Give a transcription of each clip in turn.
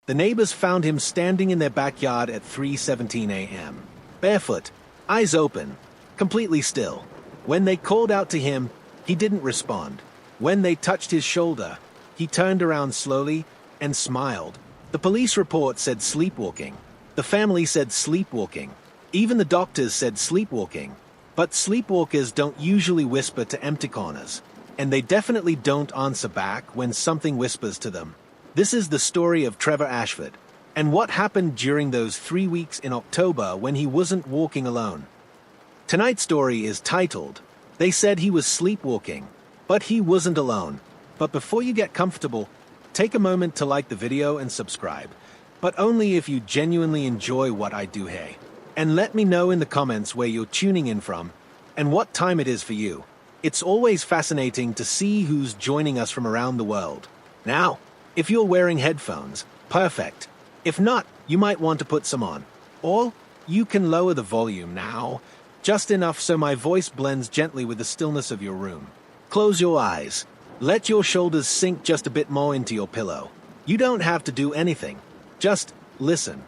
The neighbors found him standing in their backyard at 3:17 a.m. Barefoot, eyes open, completely still. When they called out to him, he didn't respond. When they touched his shoulder, he turned around slowly and smiled. The police report said sleepwalking. The family said sleepwalking. Even the doctors said sleepwalking. But sleepwalkers don't usually whisper to empty corners. And they definitely don't answer back when something whispers to them. This is the story of Trevor Ashford, and what happened during those 3 weeks in October when he wasn't walking alone. Tonight's story is titled, They Said He Was Sleepwalking, but He Wasn't Alone. But before you get comfortable, take a moment to like the video and subscribe, but only if you genuinely enjoy what I do here. And let me know in the comments where you're tuning in from, and what time it is for you. It's always fascinating to see who's joining us from around the world. Now, if you're wearing headphones, perfect. If not, you might want to put some on. Or you can lower the volume now, just enough so my voice blends gently with the stillness of your room. Close your eyes. Let your shoulders sink just a bit more into your pillow. You don't have to do anything. Just listen.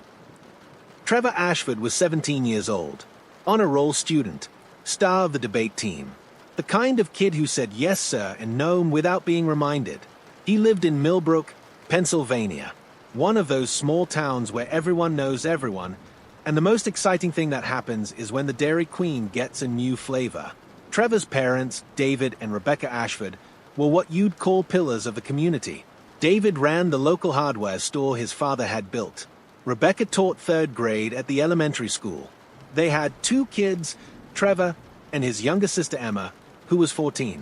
Trevor Ashford was 17 years old, honor roll student, star of the debate team. The kind of kid who said yes sir and no without being reminded. He lived in Millbrook, Pennsylvania, one of those small towns where everyone knows everyone, and the most exciting thing that happens is when the Dairy Queen gets a new flavor. Trevor's parents, David and Rebecca Ashford, were what you'd call pillars of the community. David ran the local hardware store his father had built. Rebecca taught 3rd grade at the elementary school. They had 2 kids, Trevor and his younger sister Emma, who was 14.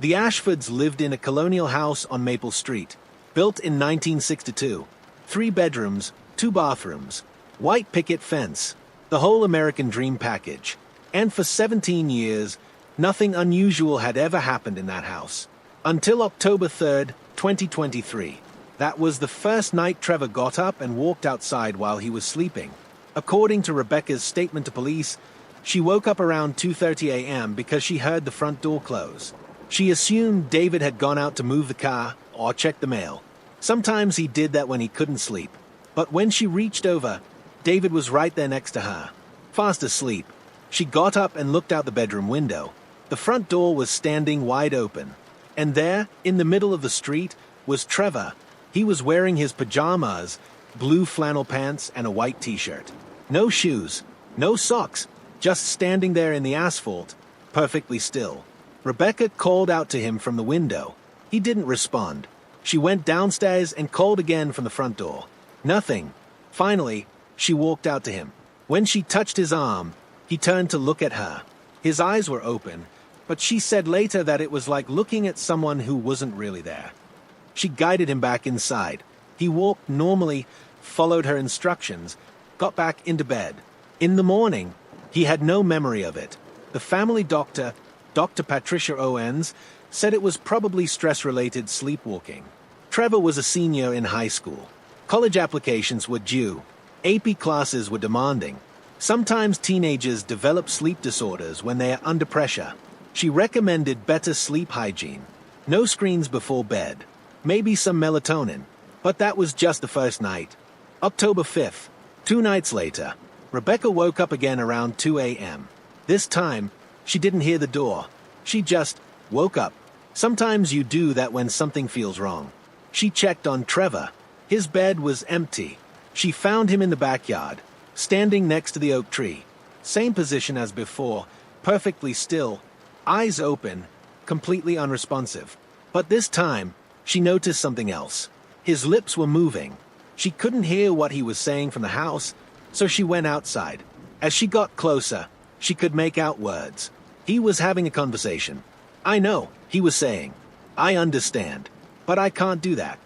The Ashfords lived in a colonial house on Maple Street, built in 1962. 3 bedrooms, 2 bathrooms, white picket fence, the whole American dream package. And for 17 years, nothing unusual had ever happened in that house. Until October 3rd, 2023. That was the first night Trevor got up and walked outside while he was sleeping. According to Rebecca's statement to police, she woke up around 2:30 a.m. because she heard the front door close. She assumed David had gone out to move the car or check the mail. Sometimes he did that when he couldn't sleep. But when she reached over, David was right there next to her, fast asleep. She got up and looked out the bedroom window. The front door was standing wide open. And there, in the middle of the street, was Trevor. He was wearing his pajamas, blue flannel pants, and a white t-shirt. No shoes, no socks, just standing there in the asphalt, perfectly still. Rebecca called out to him from the window. He didn't respond. She went downstairs and called again from the front door. Nothing. Finally, she walked out to him. When she touched his arm, he turned to look at her. His eyes were open, but she said later that it was like looking at someone who wasn't really there. She guided him back inside. He walked normally, followed her instructions, got back into bed. In the morning, he had no memory of it. The family doctor, Dr. Patricia Owens, said it was probably stress-related sleepwalking. Trevor was a senior in high school. College applications were due. AP classes were demanding. Sometimes teenagers develop sleep disorders when they are under pressure. She recommended better sleep hygiene. No screens before bed. Maybe some melatonin. But that was just the first night. October 5th, 2 nights later, Rebecca woke up again around 2 a.m. This time, she didn't hear the door. She just woke up. Sometimes you do that when something feels wrong. She checked on Trevor. His bed was empty. She found him in the backyard, standing next to the oak tree. Same position as before, perfectly still, eyes open, completely unresponsive. But this time, she noticed something else. His lips were moving. She couldn't hear what he was saying from the house, so she went outside. As she got closer, she could make out words. He was having a conversation. "I know," he was saying. "I understand. But I can't do that."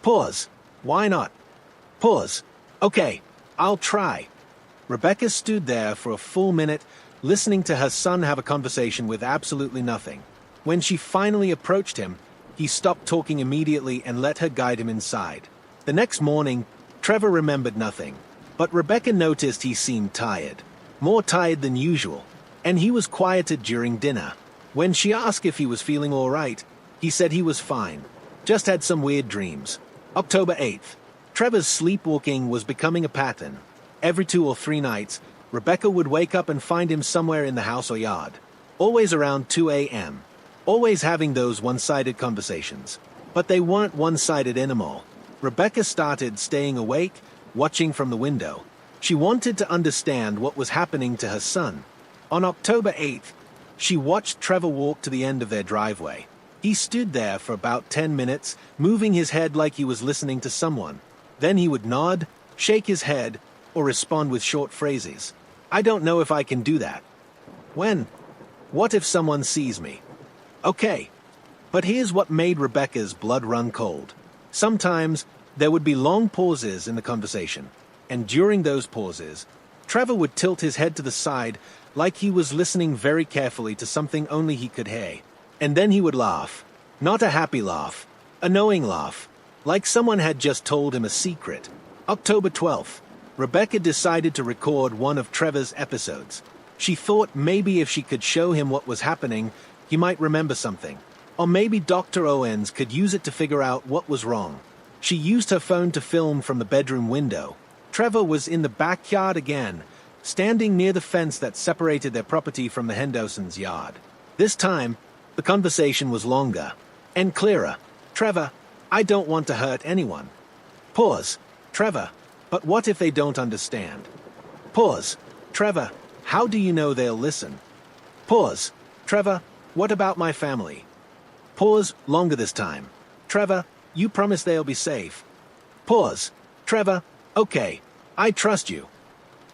Pause. Why not? Pause. Okay, I'll try. Rebecca stood there for a full minute, listening to her son have a conversation with absolutely nothing. When she finally approached him, he stopped talking immediately and let her guide him inside. The next morning, Trevor remembered nothing, but Rebecca noticed he seemed tired, more tired than usual, and he was quieted during dinner. When she asked if he was feeling all right, he said he was fine, just had some weird dreams. October 8th, Trevor's sleepwalking was becoming a pattern. Every 2 or 3 nights, Rebecca would wake up and find him somewhere in the house or yard. Always around 2 a.m. Always having those one-sided conversations. But they weren't one-sided anymore. Rebecca started staying awake, watching from the window. She wanted to understand what was happening to her son. On October 8th, she watched Trevor walk to the end of their driveway. He stood there for about 10 minutes, moving his head like he was listening to someone. Then he would nod, shake his head, or respond with short phrases. I don't know if I can do that. When? What if someone sees me? Okay. But here's what made Rebecca's blood run cold. Sometimes, there would be long pauses in the conversation, and during those pauses, Trevor would tilt his head to the side like he was listening very carefully to something only he could hear. And then he would laugh. Not a happy laugh, a knowing laugh, like someone had just told him a secret. October 12th, Rebecca decided to record one of Trevor's episodes. She thought maybe if she could show him what was happening, he might remember something. Or maybe Dr. Owens could use it to figure out what was wrong. She used her phone to film from the bedroom window. Trevor was in the backyard again, standing near the fence that separated their property from the Hendersons' yard. This time, the conversation was longer and clearer. Trevor, I don't want to hurt anyone. Pause. Trevor, but what if they don't understand? Pause. Trevor, how do you know they'll listen? Pause. Trevor, what about my family? Pause, longer this time. Trevor, you promise they'll be safe. Pause. Trevor, okay, I trust you.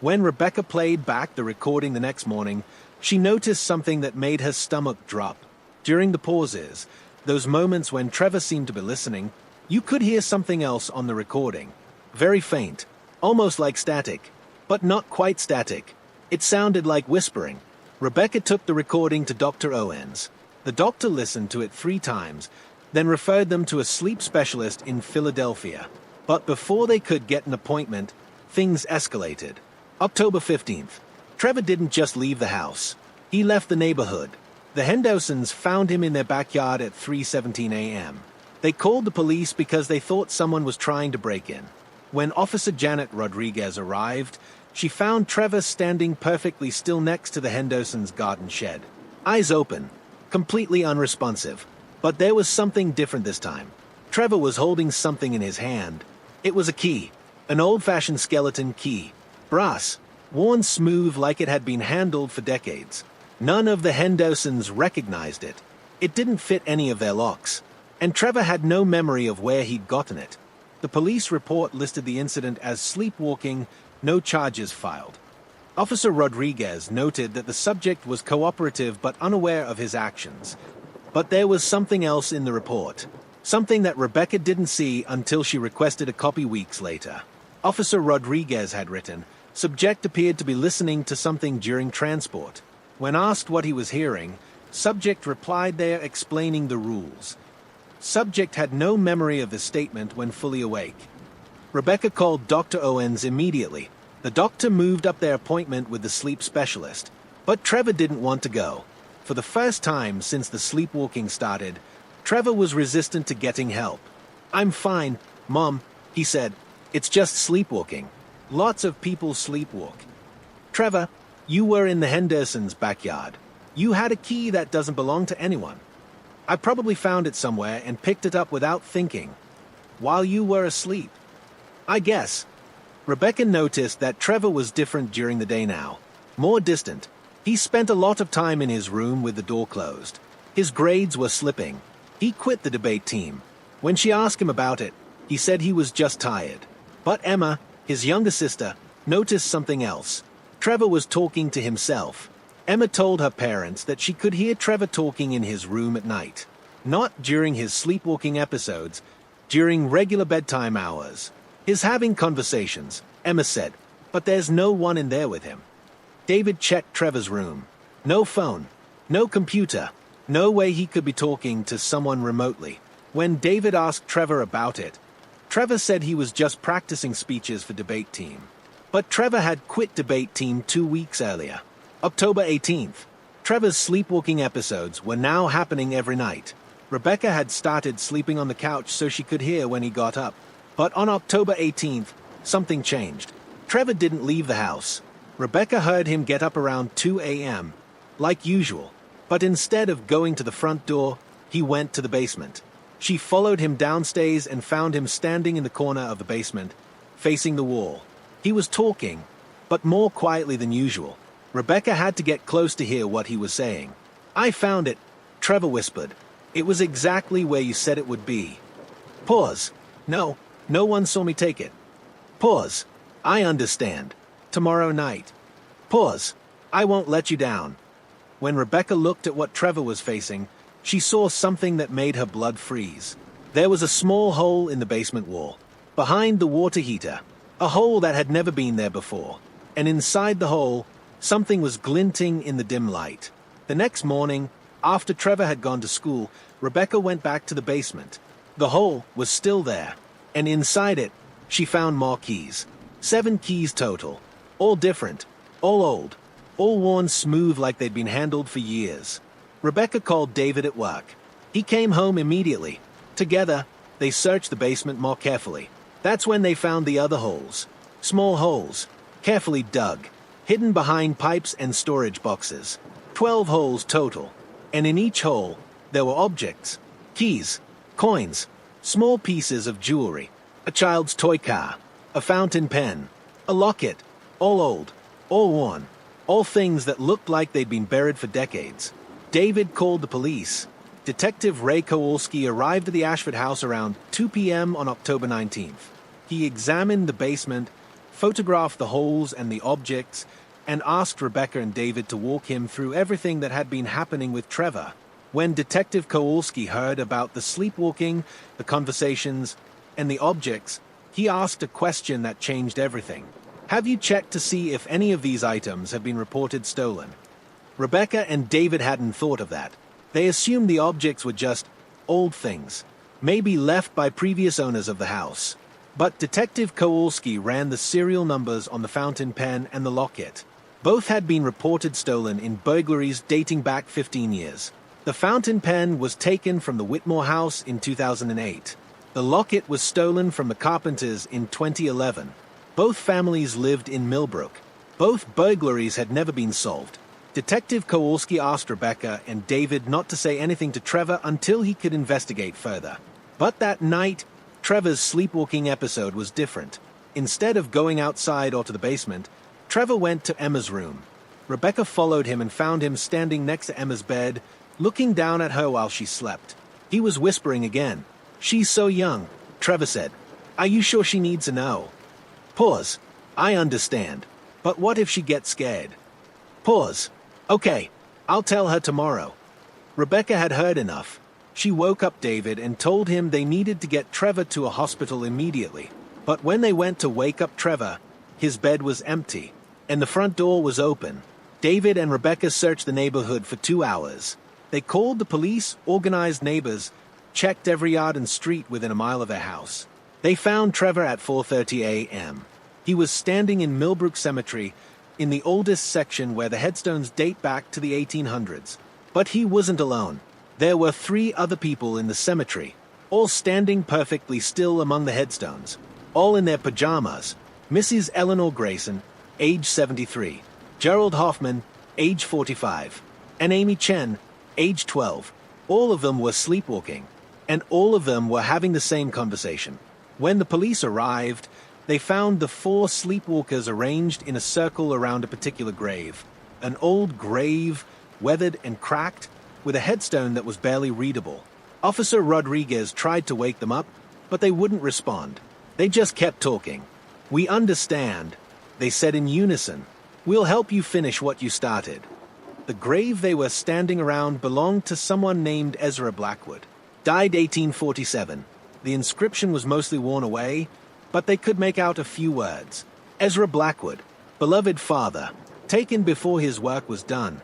When Rebecca played back the recording the next morning, she noticed something that made her stomach drop. During the pauses, those moments when Trevor seemed to be listening, you could hear something else on the recording. Very faint, almost like static, but not quite static. It sounded like whispering. Rebecca took the recording to Dr. Owens. The doctor listened to it 3 times, then referred them to a sleep specialist in Philadelphia. But before they could get an appointment, things escalated. October 15th. Trevor didn't just leave the house. He left the neighborhood. The Hendersons found him in their backyard at 3:17 a.m. They called the police because they thought someone was trying to break in. When Officer Janet Rodriguez arrived, she found Trevor standing perfectly still next to the Hendersons' garden shed. Eyes open, completely unresponsive. But there was something different this time. Trevor was holding something in his hand. It was a key, an old-fashioned skeleton key. Brass, worn smooth like it had been handled for decades. None of the Hendersons recognized it. It didn't fit any of their locks, and Trevor had no memory of where he'd gotten it. The police report listed the incident as sleepwalking, no charges filed. Officer Rodriguez noted that the subject was cooperative but unaware of his actions. But there was something else in the report. Something that Rebecca didn't see until she requested a copy weeks later. Officer Rodriguez had written, subject appeared to be listening to something during transport. When asked what he was hearing, subject replied they are explaining the rules. Subject had no memory of the statement when fully awake. Rebecca called Dr. Owens immediately. The doctor moved up their appointment with the sleep specialist. But Trevor didn't want to go. For the first time since the sleepwalking started, Trevor was resistant to getting help. I'm fine, Mom, he said. It's just sleepwalking. Lots of people sleepwalk. Trevor, you were in the Hendersons' backyard. You had a key that doesn't belong to anyone. I probably found it somewhere and picked it up without thinking, while you were asleep. I guess. Rebecca noticed that Trevor was different during the day now. More distant. He spent a lot of time in his room with the door closed. His grades were slipping. He quit the debate team. When she asked him about it, he said he was just tired. But Emma, his younger sister, noticed something else. Trevor was talking to himself. Emma told her parents that she could hear Trevor talking in his room at night. Not during his sleepwalking episodes, during regular bedtime hours. He's having conversations, Emma said, but there's no one in there with him. David checked Trevor's room. No phone, no computer, no way he could be talking to someone remotely. When David asked Trevor about it, Trevor said he was just practicing speeches for debate team. But Trevor had quit debate team 2 weeks earlier. October 18th. Trevor's sleepwalking episodes were now happening every night. Rebecca had started sleeping on the couch so she could hear when he got up. But on October 18th, something changed. Trevor didn't leave the house. Rebecca heard him get up around 2 a.m., like usual. But instead of going to the front door, he went to the basement. She followed him downstairs and found him standing in the corner of the basement, facing the wall. He was talking, but more quietly than usual. Rebecca had to get close to hear what he was saying. "I found it," Trevor whispered. "It was exactly where you said it would be." Pause. No one saw me take it. Pause. "I understand. Tomorrow night." Pause. "I won't let you down." When Rebecca looked at what Trevor was facing, she saw something that made her blood freeze. There was a small hole in the basement wall, behind the water heater, a hole that had never been there before, and inside the hole, something was glinting in the dim light. The next morning, after Trevor had gone to school, Rebecca went back to the basement. The hole was still there, and inside it, she found more keys. 7 keys total, all different, all old, all worn smooth like they'd been handled for years. Rebecca called David at work. He came home immediately. Together, they searched the basement more carefully. That's when they found the other holes. Small holes, carefully dug, hidden behind pipes and storage boxes. 12 holes total, and in each hole, there were objects, keys, coins, small pieces of jewelry, a child's toy car, a fountain pen, a locket, all old, all worn, all things that looked like they'd been buried for decades. David called the police. Detective Ray Kowalski arrived at the Ashford house around 2 p.m. on October 19th. He examined the basement, photographed the holes and the objects, and asked Rebecca and David to walk him through everything that had been happening with Trevor. When Detective Kowalski heard about the sleepwalking, the conversations, and the objects, he asked a question that changed everything. "Have you checked to see if any of these items have been reported stolen?" Rebecca and David hadn't thought of that. They assumed the objects were just old things, maybe left by previous owners of the house. But Detective Kowalski ran the serial numbers on the fountain pen and the locket. Both had been reported stolen in burglaries dating back 15 years. The fountain pen was taken from the Whitmore house in 2008. The locket was stolen from the Carpenters in 2011. Both families lived in Millbrook. Both burglaries had never been solved. Detective Kowalski asked Rebecca and David not to say anything to Trevor until he could investigate further. But that night, Trevor's sleepwalking episode was different. Instead of going outside or to the basement, Trevor went to Emma's room. Rebecca followed him and found him standing next to Emma's bed, looking down at her while she slept. He was whispering again. "She's so young," Trevor said. "Are you sure she needs to know?" Pause. "I understand. But what if she gets scared?" Pause. "Okay, I'll tell her tomorrow." Rebecca had heard enough. She woke up David and told him they needed to get Trevor to a hospital immediately. But when they went to wake up Trevor, his bed was empty, and the front door was open. David and Rebecca searched the neighborhood for 2 hours. They called the police, organized neighbors, checked every yard and street within a mile of their house. They found Trevor at 4:30 a.m. He was standing in Millbrook Cemetery, in the oldest section where the headstones date back to the 1800s. But he wasn't alone. There were 3 other people in the cemetery, all standing perfectly still among the headstones, all in their pajamas. Mrs. Eleanor Grayson, age 73, Gerald Hoffman, age 45, and Amy Chen, age 12. All of them were sleepwalking, and all of them were having the same conversation. When the police arrived, they found the 4 sleepwalkers arranged in a circle around a particular grave. An old grave, weathered and cracked, with a headstone that was barely readable. Officer Rodriguez tried to wake them up, but they wouldn't respond. They just kept talking. "We understand," they said in unison. "We'll help you finish what you started." The grave they were standing around belonged to someone named Ezra Blackwood. Died 1847. The inscription was mostly worn away, but they could make out a few words. Ezra Blackwood, beloved father, taken before his work was done.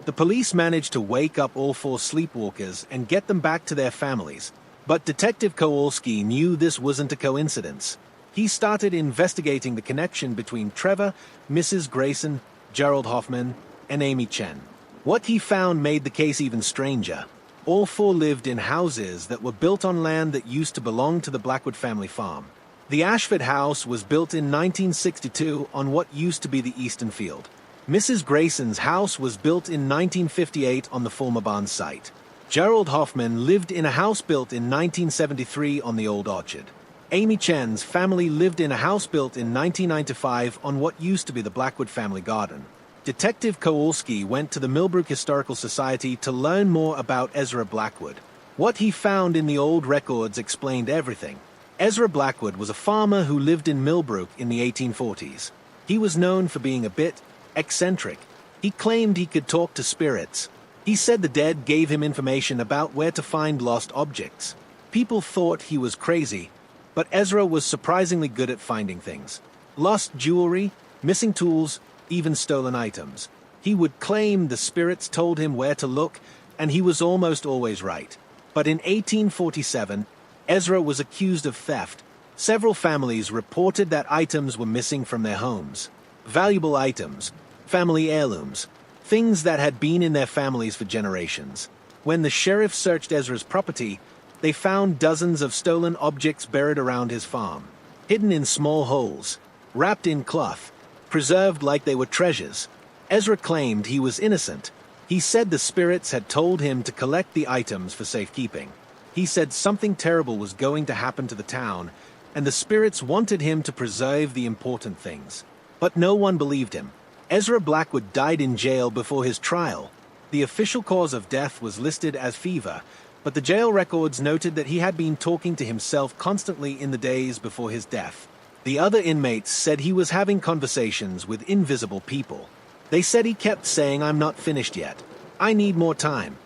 The police managed to wake up all 4 sleepwalkers and get them back to their families. But Detective Kowalski knew this wasn't a coincidence. He started investigating the connection between Trevor, Mrs. Grayson, Gerald Hoffman, and Amy Chen. What he found made the case even stranger. All 4 lived in houses that were built on land that used to belong to the Blackwood family farm. The Ashford house was built in 1962 on what used to be the Eastern Field. Mrs. Grayson's house was built in 1958 on the former barn site. Gerald Hoffman lived in a house built in 1973 on the old orchard. Amy Chen's family lived in a house built in 1995 on what used to be the Blackwood family garden. Detective Kowalski went to the Millbrook Historical Society to learn more about Ezra Blackwood. What he found in the old records explained everything. Ezra Blackwood was a farmer who lived in Millbrook in the 1840s. He was known for being a bit eccentric. He claimed he could talk to spirits. He said the dead gave him information about where to find lost objects. People thought he was crazy, but Ezra was surprisingly good at finding things. Lost jewelry, missing tools, even stolen items. He would claim the spirits told him where to look, and he was almost always right. But in 1847, Ezra was accused of theft. Several families reported that items were missing from their homes. Valuable items, family heirlooms, things that had been in their families for generations. When the sheriff searched Ezra's property, they found dozens of stolen objects buried around his farm, hidden in small holes, wrapped in cloth, preserved like they were treasures. Ezra claimed he was innocent. He said the spirits had told him to collect the items for safekeeping. He said something terrible was going to happen to the town, and the spirits wanted him to preserve the important things. But no one believed him. Ezra Blackwood died in jail before his trial. The official cause of death was listed as fever, but the jail records noted that he had been talking to himself constantly in the days before his death. The other inmates said he was having conversations with invisible people. They said he kept saying, "I'm not finished yet. I need more time."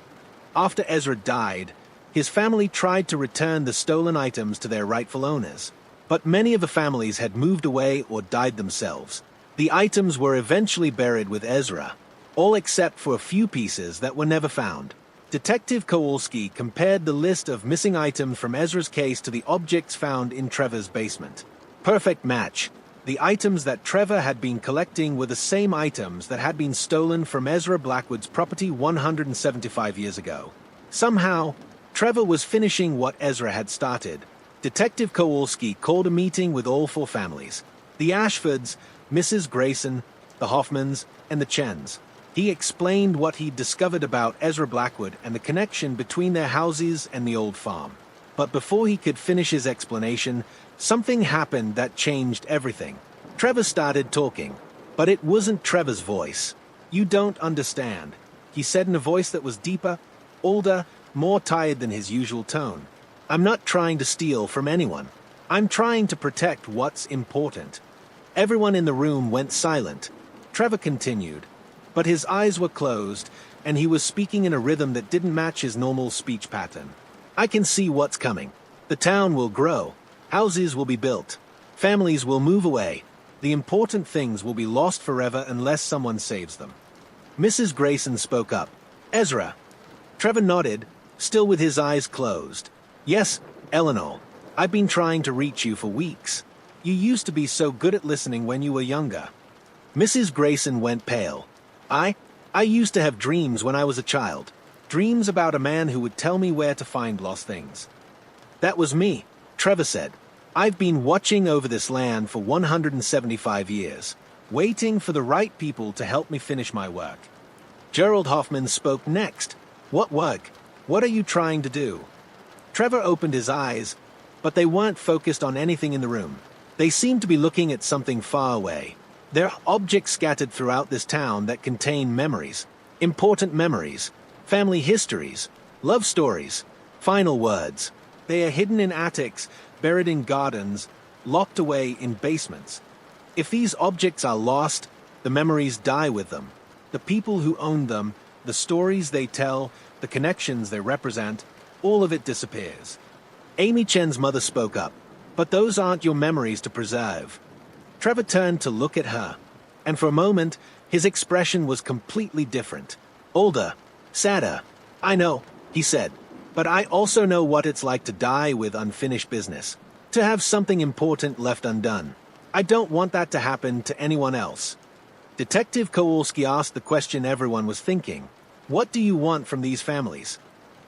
After Ezra died, his family tried to return the stolen items to their rightful owners. But many of the families had moved away or died themselves. The items were eventually buried with Ezra, all except for a few pieces that were never found. Detective Kowalski compared the list of missing items from Ezra's case to the objects found in Trevor's basement. Perfect match. The items that Trevor had been collecting were the same items that had been stolen from Ezra Blackwood's property 175 years ago. Somehow, Trevor was finishing what Ezra had started. Detective Kowalski called a meeting with all four families: the Ashfords, Mrs. Grayson, the Hoffmans, and the Chens. He explained what he'd discovered about Ezra Blackwood and the connection between their houses and the old farm. But before he could finish his explanation, something happened that changed everything. Trevor started talking, but it wasn't Trevor's voice. "You don't understand," he said in a voice that was deeper, older, more tired than his usual tone. "I'm not trying to steal from anyone. I'm trying to protect what's important." Everyone in the room went silent. Trevor continued, but his eyes were closed, and he was speaking in a rhythm that didn't match his normal speech pattern. "I can see what's coming. The town will grow. Houses will be built. Families will move away. The important things will be lost forever unless someone saves them." Mrs. Grayson spoke up. "Ezra." Trevor nodded, still with his eyes closed. "Yes, Eleanor. I've been trying to reach you for weeks. You used to be so good at listening when you were younger." Mrs. Grayson went pale. I used to have dreams when I was a child. Dreams about a man who would tell me where to find lost things." "That was me," Trevor said. "I've been watching over this land for 175 years, waiting for the right people to help me finish my work." Gerald Hoffman spoke next. "What work? What are you trying to do?" Trevor opened his eyes, but they weren't focused on anything in the room. They seemed to be looking at something far away. There are objects scattered throughout this town that contain memories, important memories, family histories, love stories, final words. They are hidden in attics, buried in gardens, locked away in basements. If these objects are lost, the memories die with them. The people who own them, the stories they tell, the connections they represent, all of it disappears. Amy Chen's mother spoke up. "But those aren't your memories to preserve." Trevor turned to look at her, and for a moment, his expression was completely different. Older, sadder. "I know," he said, "but I also know what it's like to die with unfinished business, to have something important left undone. I don't want that to happen to anyone else." Detective Kowalski asked the question everyone was thinking. "What do you want from these families?"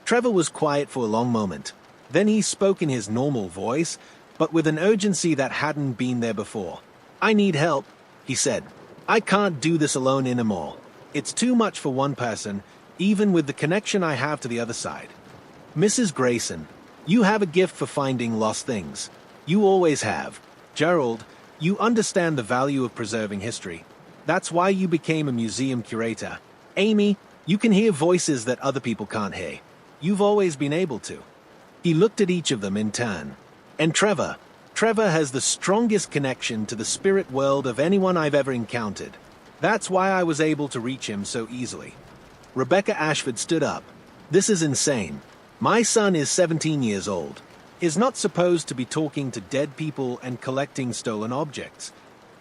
Trevor was quiet for a long moment. Then he spoke in his normal voice, but with an urgency that hadn't been there before. "I need help," he said. "I can't do this alone anymore. It's too much for one person, even with the connection I have to the other side." "Mrs. Grayson, you have a gift for finding lost things. You always have. Gerald, you understand the value of preserving history. That's why you became a museum curator. Amy, you can hear voices that other people can't hear. You've always been able to." He looked at each of them in turn. "And Trevor. Trevor has the strongest connection to the spirit world of anyone I've ever encountered. That's why I was able to reach him so easily." Rebecca Ashford stood up. "This is insane. My son is 17 years old. Is not supposed to be talking to dead people and collecting stolen objects."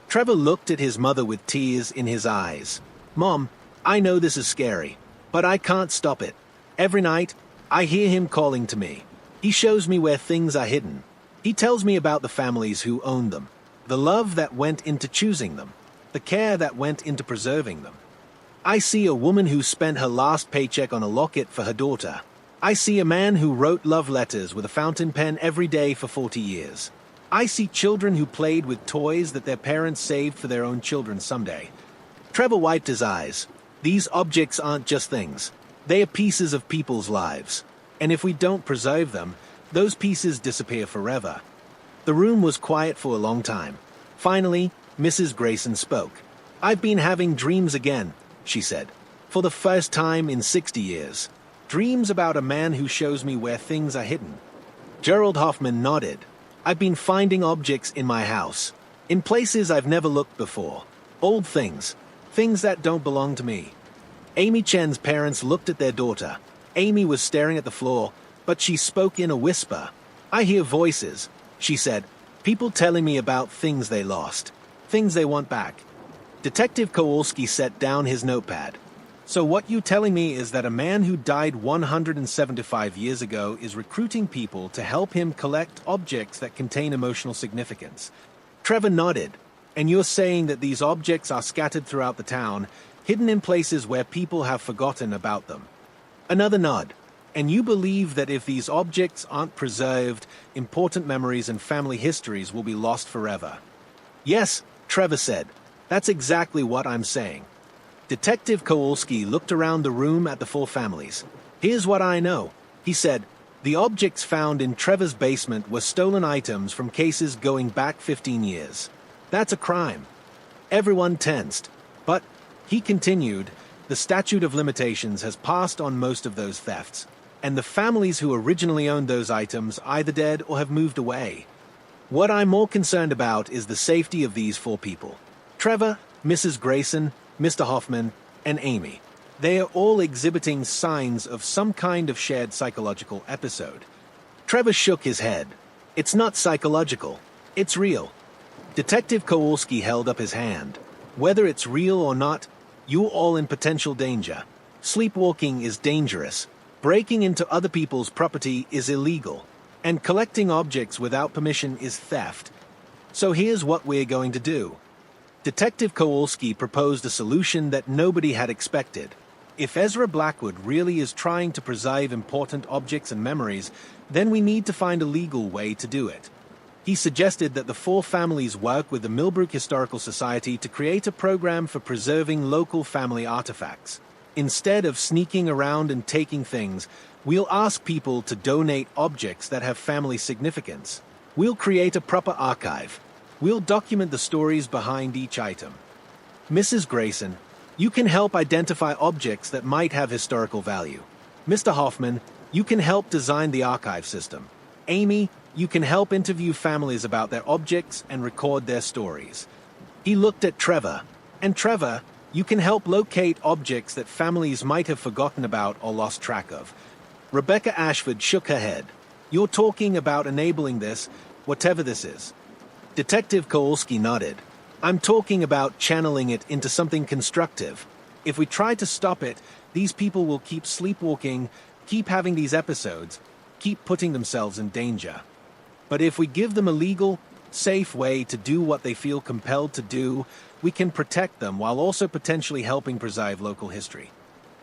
Trevor looked at his mother with tears in his eyes. "Mom, I know this is scary, but I can't stop it. Every night, I hear him calling to me. He shows me where things are hidden. He tells me about the families who owned them, the love that went into choosing them, the care that went into preserving them. I see a woman who spent her last paycheck on a locket for her daughter. I see a man who wrote love letters with a fountain pen every day for 40 years. I see children who played with toys that their parents saved for their own children someday." Trevor wiped his eyes. "These objects aren't just things. They are pieces of people's lives. And if we don't preserve them, those pieces disappear forever." The room was quiet for a long time. Finally, Mrs. Grayson spoke. "I've been having dreams again," she said. "For the first time in 60 years. Dreams about a man who shows me where things are hidden." Gerald Hoffman nodded. "I've been finding objects in my house, in places I've never looked before. Old things, things that don't belong to me." Amy Chen's parents looked at their daughter. Amy was staring at the floor, but she spoke in a whisper. "I hear voices," she said. "People telling me about things they lost, things they want back." Detective Kowalski set down his notepad. "So what you telling me is that a man who died 175 years ago is recruiting people to help him collect objects that contain emotional significance." Trevor nodded. "And you're saying that these objects are scattered throughout the town, hidden in places where people have forgotten about them." Another nod. "And you believe that if these objects aren't preserved, important memories and family histories will be lost forever." "Yes," Trevor said. "That's exactly what I'm saying." Detective Kowalski looked around the room at the four families. "Here's what I know," he said. "The objects found in Trevor's basement were stolen items from cases going back 15 years. That's a crime." Everyone tensed. "But," he continued, "the statute of limitations has passed on most of those thefts, and the families who originally owned those items either dead or have moved away. What I'm more concerned about is the safety of these four people. Trevor, Mrs. Grayson, Mr. Hoffman, and Amy. They are all exhibiting signs of some kind of shared psychological episode." Trevor shook his head. "It's not psychological. It's real." Detective Kowalski held up his hand. "Whether it's real or not, you're all in potential danger. Sleepwalking is dangerous. Breaking into other people's property is illegal. And collecting objects without permission is theft. So here's what we're going to do." Detective Kowalski proposed a solution that nobody had expected. If Ezra Blackwood really is trying to preserve important objects and memories, then we need to find a legal way to do it. He suggested that the four families work with the Millbrook Historical Society to create a program for preserving local family artifacts. Instead of sneaking around and taking things, we'll ask people to donate objects that have family significance. We'll create a proper archive. We'll document the stories behind each item. Mrs. Grayson, you can help identify objects that might have historical value. Mr. Hoffman, you can help design the archive system. Amy, you can help interview families about their objects and record their stories." He looked at Trevor. "And Trevor, you can help locate objects that families might have forgotten about or lost track of." Rebecca Ashford shook her head. "You're talking about enabling this, whatever this is." Detective Kowalski nodded. "I'm talking about channeling it into something constructive. If we try to stop it, these people will keep sleepwalking, keep having these episodes, keep putting themselves in danger. But if we give them a legal, safe way to do what they feel compelled to do, we can protect them while also potentially helping preserve local history."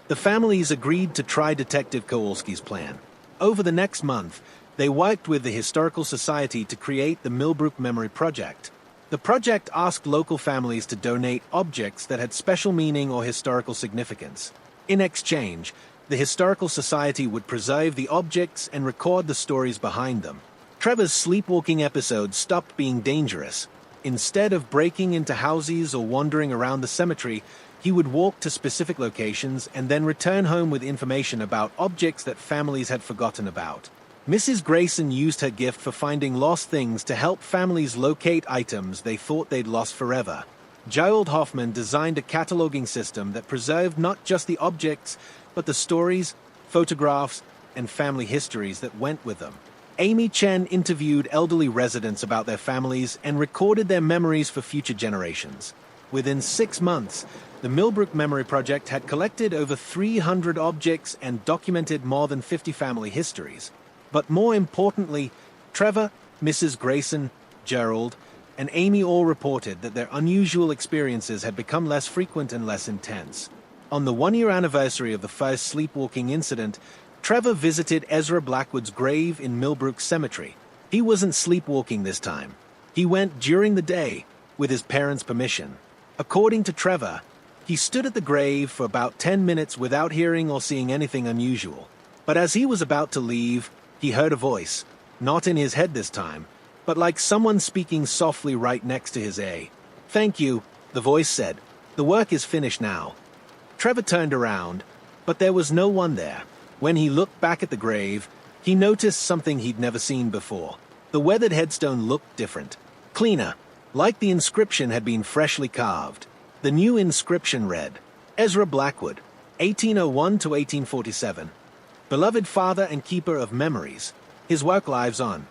The families agreed to try Detective Kowalski's plan. Over the next month, They worked with the Historical Society to create the Millbrook Memory Project. The project asked local families to donate objects that had special meaning or historical significance. In exchange, the Historical Society would preserve the objects and record the stories behind them. Trevor's sleepwalking episode stopped being dangerous. Instead of breaking into houses or wandering around the cemetery, he would walk to specific locations and then return home with information about objects that families had forgotten about. Mrs. Grayson used her gift for finding lost things to help families locate items they thought they'd lost forever. Gerald Hoffman designed a cataloging system that preserved not just the objects, but the stories, photographs, and family histories that went with them. Amy Chen interviewed elderly residents about their families and recorded their memories for future generations. Within 6 months, the Millbrook Memory Project had collected over 300 objects and documented more than 50 family histories. But more importantly, Trevor, Mrs. Grayson, Gerald, and Amy all reported that their unusual experiences had become less frequent and less intense. On the 1-year anniversary of the first sleepwalking incident, Trevor visited Ezra Blackwood's grave in Millbrook Cemetery. He wasn't sleepwalking this time. He went during the day, with his parents' permission. According to Trevor, he stood at the grave for about 10 minutes without hearing or seeing anything unusual. But as he was about to leave, he heard a voice, not in his head this time, but like someone speaking softly right next to his ear. "Thank you," the voice said. "The work is finished now." Trevor turned around, but there was no one there. When he looked back at the grave, he noticed something he'd never seen before. The weathered headstone looked different, cleaner, like the inscription had been freshly carved. The new inscription read, Ezra Blackwood, 1801 to 1847. Beloved father and keeper of memories, his work lives on.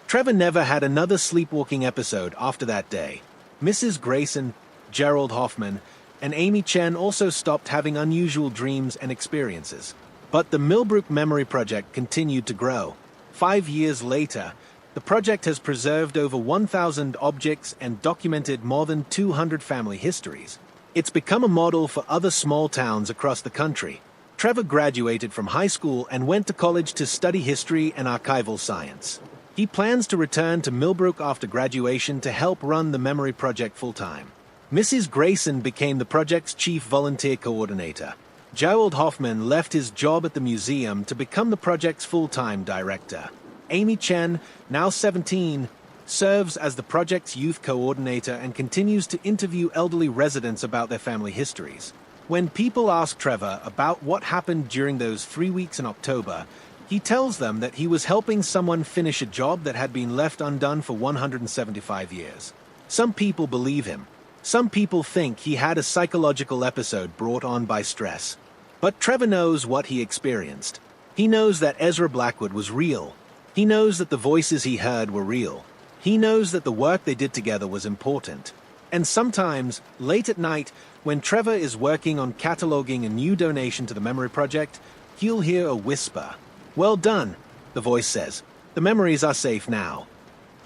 Trevor never had another sleepwalking episode after that day. Mrs. Grayson, Gerald Hoffman, and Amy Chen also stopped having unusual dreams and experiences. But the Millbrook Memory Project continued to grow. 5 years later, the project has preserved over 1,000 objects and documented more than 200 family histories. It's become a model for other small towns across the country. Trevor graduated from high school and went to college to study history and archival science. He plans to return to Millbrook after graduation to help run the memory project full-time. Mrs. Grayson became the project's chief volunteer coordinator. Gerald Hoffman left his job at the museum to become the project's full-time director. Amy Chen, now 17, serves as the project's youth coordinator and continues to interview elderly residents about their family histories. When people ask Trevor about what happened during those 3 weeks in October, he tells them that he was helping someone finish a job that had been left undone for 175 years. Some people believe him. Some people think he had a psychological episode brought on by stress. But Trevor knows what he experienced. He knows that Ezra Blackwood was real. He knows that the voices he heard were real. He knows that the work they did together was important. And sometimes, late at night, when Trevor is working on cataloging a new donation to the Memory Project, he'll hear a whisper. "Well done," the voice says. "The memories are safe now."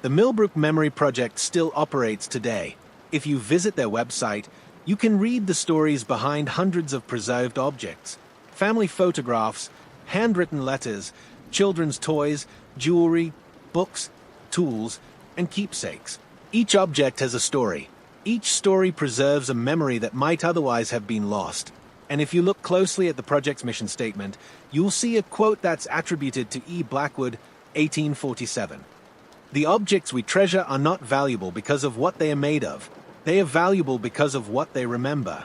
The Millbrook Memory Project still operates today. If you visit their website, you can read the stories behind hundreds of preserved objects, family photographs, handwritten letters, children's toys, jewelry, books, tools, and keepsakes. Each object has a story. Each story preserves a memory that might otherwise have been lost. And if you look closely at the project's mission statement, you'll see a quote that's attributed to E. Blackwood, 1847. "The objects we treasure are not valuable because of what they are made of. They are valuable because of what they remember."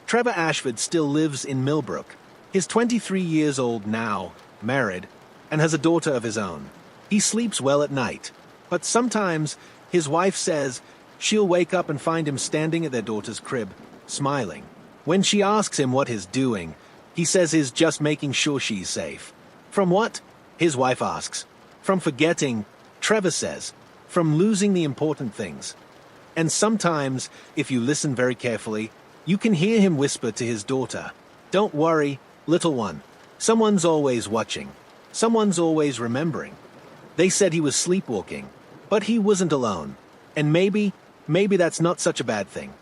Trevor Ashford still lives in Millbrook. He's 23 years old now, married, and has a daughter of his own. He sleeps well at night, but sometimes his wife says she'll wake up and find him standing at their daughter's crib, smiling. When she asks him what he's doing, he says he's just making sure she's safe. From what? His wife asks. From forgetting, Trevor says. From losing the important things. And sometimes, if you listen very carefully, you can hear him whisper to his daughter, "Don't worry, little one. Someone's always watching. Someone's always remembering." They said he was sleepwalking, but he wasn't alone. And maybe that's not such a bad thing.